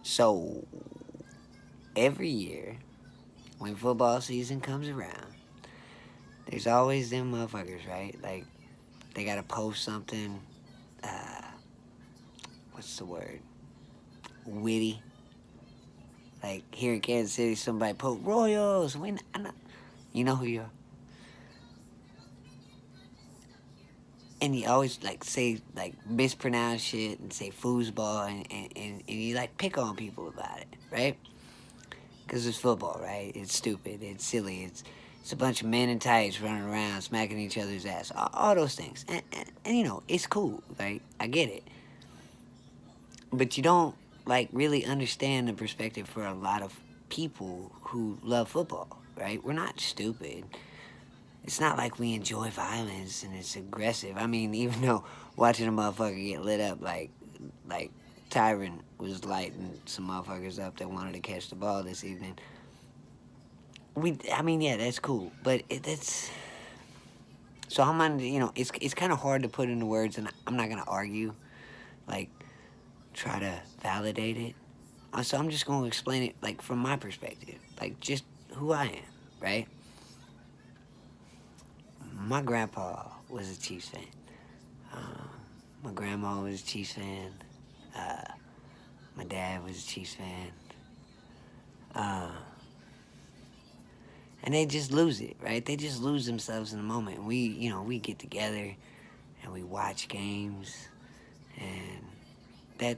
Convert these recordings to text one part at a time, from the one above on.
So every year when football season comes around, there's always them motherfuckers, right? Like they gotta post something. Uh, what's the word? Witty. Like here in Kansas City, somebody post Royals. You know who you are. And you always like say like mispronounce shit and say foosball and you like pick on people about it, right? Because it's football, right? It's stupid, it's silly, it's a bunch of men in tights running around smacking each other's ass, all those things, and you know it's cool, like I get it, but you don't like really understand the perspective for a lot of people who love football, right? We're not stupid. It's not like we enjoy violence and it's aggressive. I mean, even though watching a motherfucker get lit up like Tyron was lighting some motherfuckers up that wanted to catch the ball this evening. I mean, yeah, that's cool, but that's so I'm on. You know, it's kind of hard to put into words, and I'm not gonna argue, like try to validate it. So I'm just gonna explain it like from my perspective, like just who I am, right? My grandpa was a Chiefs fan. Um, my grandma was a Chiefs fan. Uh, my dad was a Chiefs fan. Uh, and they just lose it, right? They just lose themselves in the moment. We get together and we watch games, and that,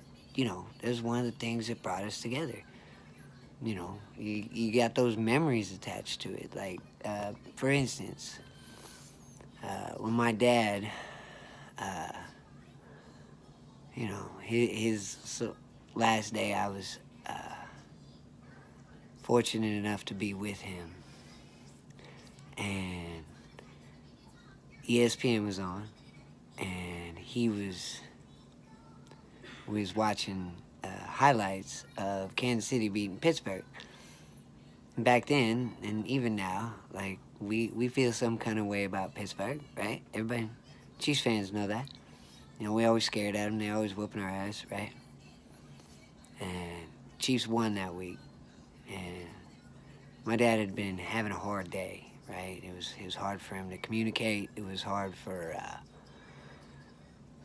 that's one of the things that brought us together. You got those memories attached to it. Like, for instance, when my dad, uh, his last day, I was fortunate enough to be with him, and ESPN was on, and he was watching highlights of Kansas City beating Pittsburgh. Back then, and even now, like we feel some kind of way about Pittsburgh, right? Everybody, Chiefs fans know that. We always scared at them. They always whooping our ass, right? And Chiefs won that week, and my dad had been having a hard day, right? It was hard for him to communicate. It was hard for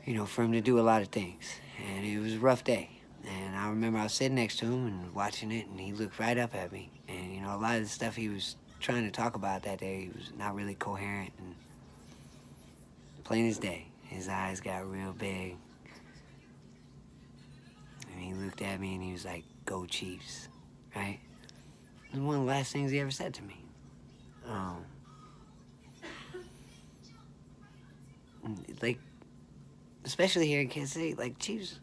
him to do a lot of things, and it was a rough day. And I remember I was sitting next to him and watching it, and he looked right up at me. And a lot of the stuff he was trying to talk about that day was not really coherent. And plain as day, his eyes got real big, and he looked at me and he was like, "Go Chiefs," right? It was one of the last things he ever said to me. Um, like, especially here in Kansas City, like Chiefs,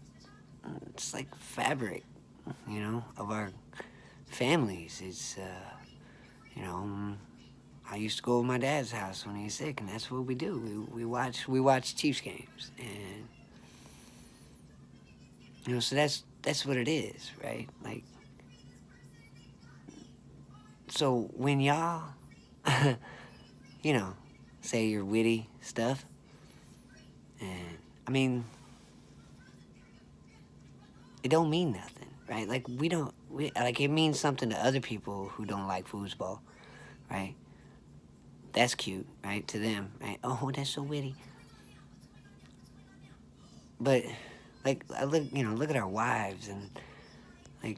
it's like fabric, of our families. It's, you know, I used to go to my dad's house when he was sick, and that's what we do. We watch Chiefs games, and so that's what it is, right? Like, so when y'all, you know, say your witty stuff, and I mean, it don't mean nothing, right? Like like it means something to other people who don't like foosball, right? That's cute, right? To them, right? Oh, that's so witty. But like, I look at our wives, and like,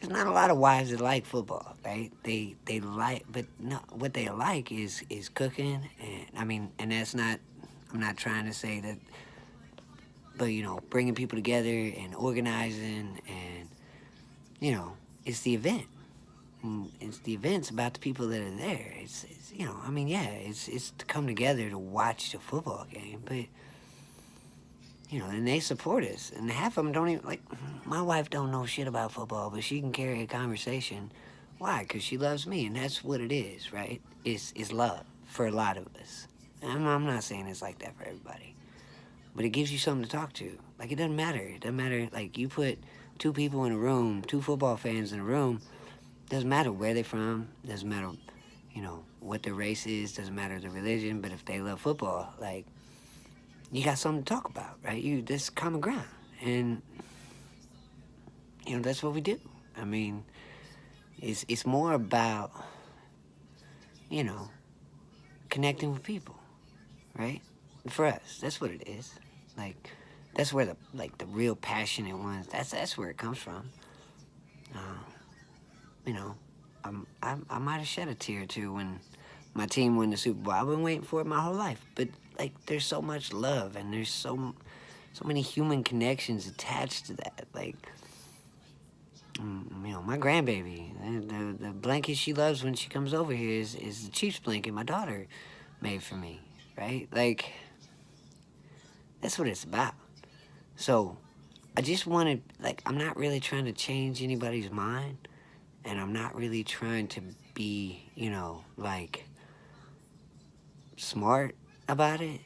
there's not a lot of wives that like football, right? They like, but no, what they like is cooking, and I mean, and that's not. I'm not trying to say that, but bringing people together and organizing, and it's the event. And it's the events about the people that are there. It's I mean, yeah, it's to come together to watch the football game, but and they support us, and half of them don't even like. My wife don't know shit about football, but she can carry a conversation. Why? Because she loves me, and that's what it is, right? It's love for a lot of us. I'm not saying it's like that for everybody, but it gives you something to talk to. Like, it doesn't matter. It doesn't matter. Like, you put two people in a room, two football fans in a room. Doesn't matter where they're from. Doesn't matter, what their race is. Doesn't matter the religion. But if they love football, like, you got something to talk about, right? This common ground, and that's what we do. I mean, it's more about, you know, connecting with people, right? For us, that's what it is. Like, that's where the real passionate ones. That's where it comes from. Uh, you know, I might have shed a tear or two when my team won the Super Bowl. I've been waiting for it my whole life, but like, there's so much love and there's so many human connections attached to that. Like, my grandbaby, the blanket she loves when she comes over here is the Chiefs blanket my daughter made for me, right? Like, that's what it's about. So, I just wanted, like, I'm not really trying to change anybody's mind, and I'm not really trying to be, like, smart about it.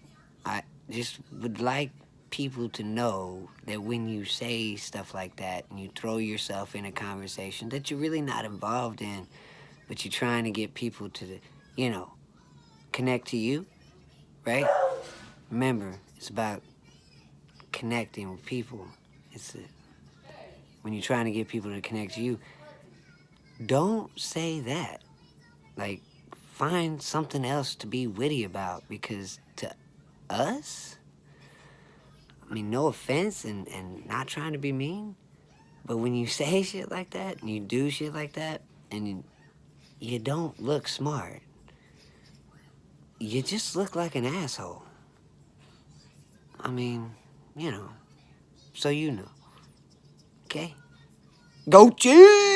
I just would like people to know that when you say stuff like that and you throw yourself in a conversation that you're really not involved in, but you're trying to get people to, you know, connect to you, right? Remember, it's about connecting with people. It's when you're trying to get people to connect to you, don't say that. Like, find something else to be witty about, because to us, I mean, no offense and not trying to be mean, but when you say shit like that and you do shit like that and you don't look smart, you just look like an asshole. I mean, so you know. Okay? Go Chiefs!